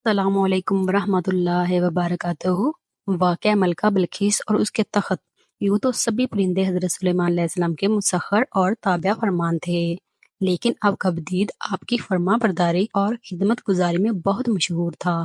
السلام علیکم ورحمۃ اللہ وبرکاتہ۔ واقعہ ملکہ بلقیس اور اس کے تخت۔ یوں تو سبھی پرندے حضرت سلیمان علیہ السلام کے مسخر اور تابع فرمان تھے، لیکن اب بدید آپ کی فرما برداری اور خدمت گزاری میں بہت مشہور تھا۔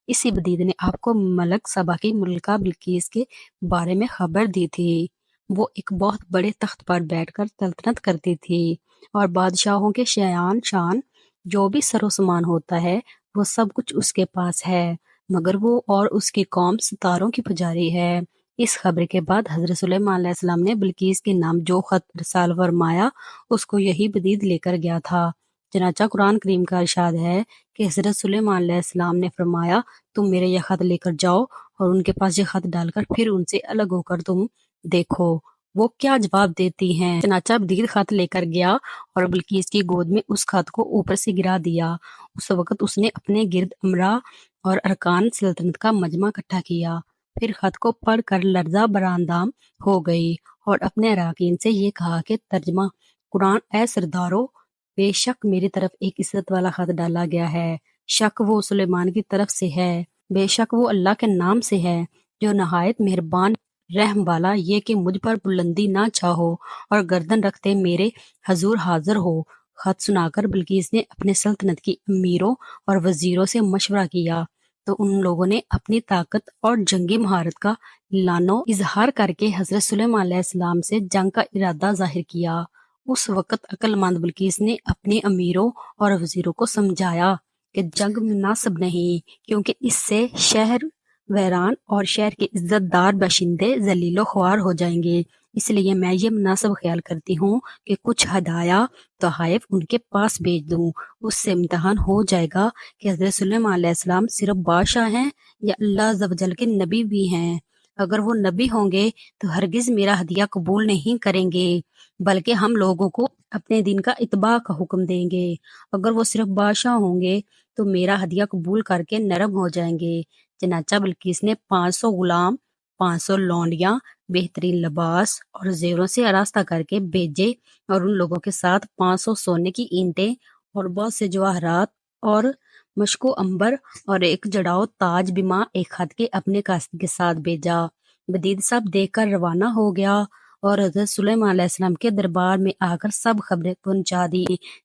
اسی بدید نے آپ کو ملک سبا کی ملکہ بلقیس کے بارے میں خبر دی تھی۔ وہ ایک بہت بڑے تخت پر بیٹھ کر سلطنت کرتی تھی، اور بادشاہوں کے شان جو بھی سر و سامان ہوتا ہے وہ سب کچھ اس کے پاس ہے، مگر وہ اور اس کی قوم ستاروں کی پجاری ہے۔ اس خبر کے بعد حضرت سلیمان علیہ السلام نے بلقیس کے نام جو خط ارسال فرمایا اس کو یہی بدید لے کر گیا تھا۔ چنانچہ قرآن کریم کا ارشاد ہے کہ حضرت سلیمان علیہ السلام نے فرمایا، تم میرے یہ خط لے کر جاؤ اور ان کے پاس یہ خط ڈال کر پھر ان سے الگ ہو کر تم دیکھو وہ کیا جواب دیتی ہیں۔ چنانچہ بدید خط لے کر گیا اور بلقیس کی گود میں اس خط کو اوپر سے گرا دیا۔ اس وقت اس نے اپنے گرد امرا اور ارکان سلطنت کا مجمع اکٹھا کیا، پھر خط کو پڑھ کر لرزہ براندام ہو گئی اور اپنے اراکین سے یہ کہا کہ ترجمہ قرآن، اے سردارو، بے شک میری طرف ایک عزت والا خط ڈالا گیا ہے، شک وہ سلیمان کی طرف سے ہے، بے شک وہ اللہ کے نام سے ہے جو نہایت مہربان رحم والا، یہ کہ مجھ پر بلندی نہ چاہو اور گردن رکھتے میرے حضور حاضر ہو۔ خط سنا کر بلقیس نے اپنے سلطنت کی امیروں اور وزیروں سے مشورہ کیا تو ان لوگوں نے اپنی طاقت اور جنگی مہارت کا لانو اظہار کر کے حضرت سلیمان علیہ السلام سے جنگ کا ارادہ ظاہر کیا۔ اس وقت عقل مند بلقیس نے اپنے امیروں اور وزیروں کو سمجھایا کہ جنگ مناسب نہیں، کیونکہ اس سے شہر ویران اور شہر کے عزت دار باشندے ذلیل و خوار ہو جائیں گے، اس لیے میں یہ مناسب خیال کرتی ہوں کہ کچھ ہدایہ تحائف ان کے پاس بھیج دوں۔ اس سے امتحان ہو جائے گا کہ حضرت سلیمان علیہ السلام صرف بادشاہ ہیں یا اللہ عز و جل کے نبی بھی ہیں۔ اگر وہ نبی ہوں گے تو ہرگز میرا ہدیہ قبول نہیں کریں گے، بلکہ ہم لوگوں کو اپنے دین کا اتباع کا حکم دیں گے۔ اگر وہ صرف بادشاہ ہوں گے تو میرا ہدیہ قبول کر کے نرم ہو جائیں گے۔ چنانچہ بلقیس نے 500 غلام، 500 لونڈیاں، بہترین لباس اور زیوروں سے آراستہ کر کے بھیجے، اور ان لوگوں کے ساتھ 500 سونے کی اینٹیں اور بہت سے جواہرات اور مشک و عنبر اور ایک جڑاؤ تاج بما ایک خط کے اپنے قاصد کے ساتھ بھیجا۔ بدید سب دیکھ کر روانہ ہو گیا اور حضرت سلیمان علیہ السلام کے دربار میں آ کر سب خبریں پہنچا دی۔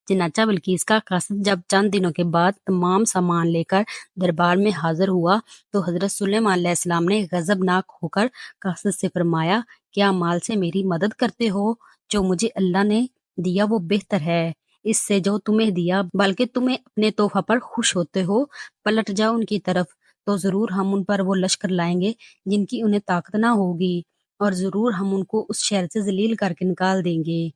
چنانچہ بلقیس کا قاصد جب چند دنوں کے بعد تمام سامان لے کر دربار میں حاضر ہوا تو حضرت سلیمان علیہ السلام نے غضبناک ہو کر قاصد سے فرمایا، کیا مال سے میری مدد کرتے ہو؟ جو مجھے اللہ نے دیا وہ بہتر ہے اس سے جو تمہیں دیا، بلکہ تمہیں اپنے تحفہ پر خوش ہوتے ہو۔ پلٹ جاؤ ان کی طرف تو ضرور ہم ان پر وہ لشکر لائیں گے جن کی انہیں طاقت نہ ہوگی، اور ضرور ہم ان کو اس شہر سے ذلیل کر کے نکال دیں گے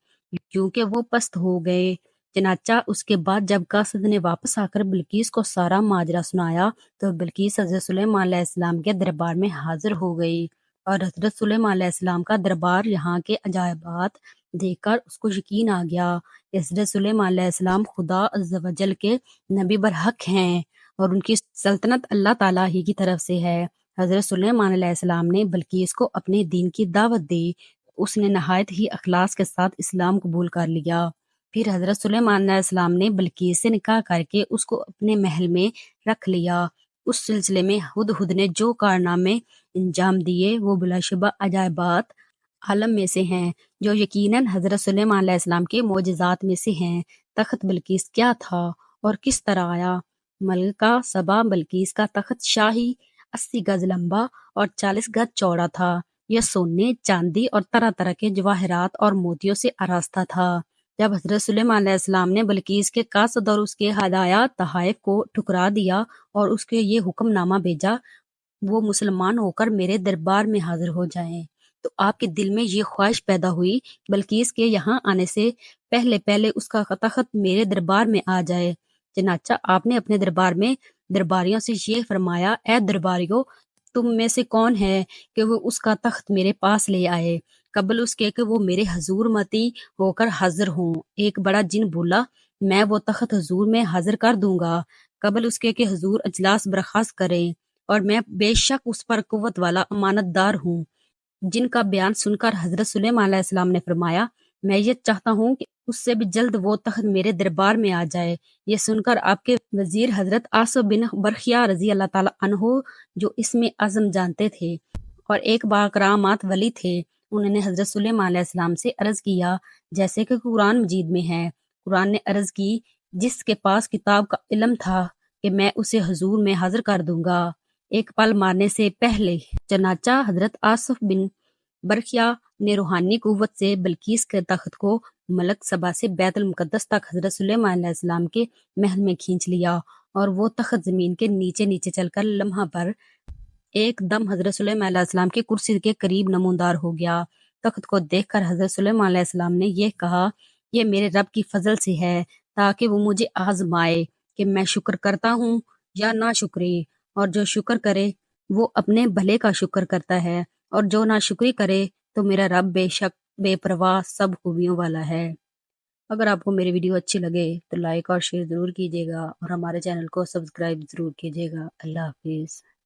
کیونکہ وہ پست ہو گئے۔ چنانچہ اس کے بعد جب قاصد نے واپس آ کر بلقیس کو سارا ماجرا سنایا تو بلقیس حضرت سلیمان علیہ السلام کے دربار میں حاضر ہو گئی، اور حضرت سلیمان علیہ السلام کا دربار یہاں کے عجائبات دیکھ کر اس کو یقین آ گیا کہ حضرت سلیمان علیہ السلام خدا عز و جل کے نبی برحق ہیں اور ان کی سلطنت اللہ تعالیٰ ہی کی طرف سے ہے۔ حضرت سلیمان علیہ السلام نے بلقیس کو اپنے دین کی دعوت دی، اس نے نہایت ہی اخلاص کے ساتھ اسلام قبول کر لیا۔ پھر حضرت سلیمان علیہ السلام نے بلقیس سے نکاح کر کے اس کو اپنے محل میں رکھ لیا۔ اس سلسلے میں ہدہد نے جو کارنامے انجام دیے وہ بلا شبہ عجائبات عالم میں سے ہیں، جو یقیناً حضرت سلیمان علیہ السلام کے معجزات میں سے ہیں۔ تخت بلقیس کیا تھا اور کس طرح آیا؟ ملکہ سبا بلقیس کا تخت شاہی 80 گز لمبا اور 40 گز چوڑا تھا۔ یہ سونے، چاندی اور طرح طرح کے جواہرات اور موتیوں سے آراستہ تھا۔ جب حضرت سلیمان علیہ السلام نے بلقیس کے قاصد اور اس کے ہدایہ تحائف کو ٹھکرا دیا اور اس کے یہ حکم نامہ بھیجا، وہ مسلمان ہو کر میرے دربار میں حاضر ہو جائیں، تو آپ کے دل میں یہ خواہش پیدا ہوئی بلقیس کے یہاں آنے سے پہلے اس کا تخت میرے دربار میں آ جائے۔ چنانچہ آپ نے اپنے دربار میں درباریوں سے یہ فرمایا، اے درباریوں، تم میں سے کون ہے کہ وہ اس کا تخت میرے پاس لے آئے قبل اس کے کہ وہ میرے حضور متی ہو کر حاضر ہوں؟ ایک بڑا جن بولا، میں وہ تخت حضور میں حاضر کر دوں گا قبل اس کے کہ حضور اجلاس برخاست کریں، اور میں بے شک اس پر قوت والا امانت دار ہوں۔ جن کا بیان سن کر حضرت سلیمان علیہ السلام نے فرمایا، میں یہ چاہتا ہوں کہ اس سے بھی جلد وہ تخت میرے دربار میں آ جائے۔ یہ سن کر آپ کے وزیر حضرت آصف بن برخیا رضی اللہ تعالیٰ عنہ، جو اس میں عزم جانتے تھے اور ایک باکرامات ولی تھے، انہوں نے حضرت سلیمان علیہ السلام سے عرض کیا جیسے کہ قرآن مجید میں ہے۔ قرآن نے عرض کی، جس کے پاس کتاب کا علم تھا کہ میں اسے حضور میں حاضر کر دوں گا ایک پل مارنے سے پہلے۔ چنانچہ حضرت آصف بن برخیا نے روحانی قوت سے بلقیس کے تخت کو ملک سبا سے بیت المقدس تک حضرت سلیمان علیہ السلام کے محل میں کھینچ لیا، اور وہ تخت زمین کے نیچے نیچے چل کر لمحہ پر ایک دم حضرت سلیمان علیہ السلام کی کرسی کے قریب نمودار ہو گیا۔ تخت کو دیکھ کر حضرت سلیمان علیہ السلام نے یہ کہا، یہ میرے رب کی فضل سے ہے تاکہ وہ مجھے آزمائے کہ میں شکر کرتا ہوں یا نا شکری، اور جو شکر کرے وہ اپنے بھلے کا شکر کرتا ہے، اور جو نا شکری کرے تو میرا رب بے شک بے پرواہ سب خوبیوں والا ہے۔ اگر آپ کو میری ویڈیو اچھی لگے تو لائک اور شیئر ضرور کیجیے گا، اور ہمارے چینل کو سبسکرائب ضرور کیجیے گا۔ اللہ حافظ۔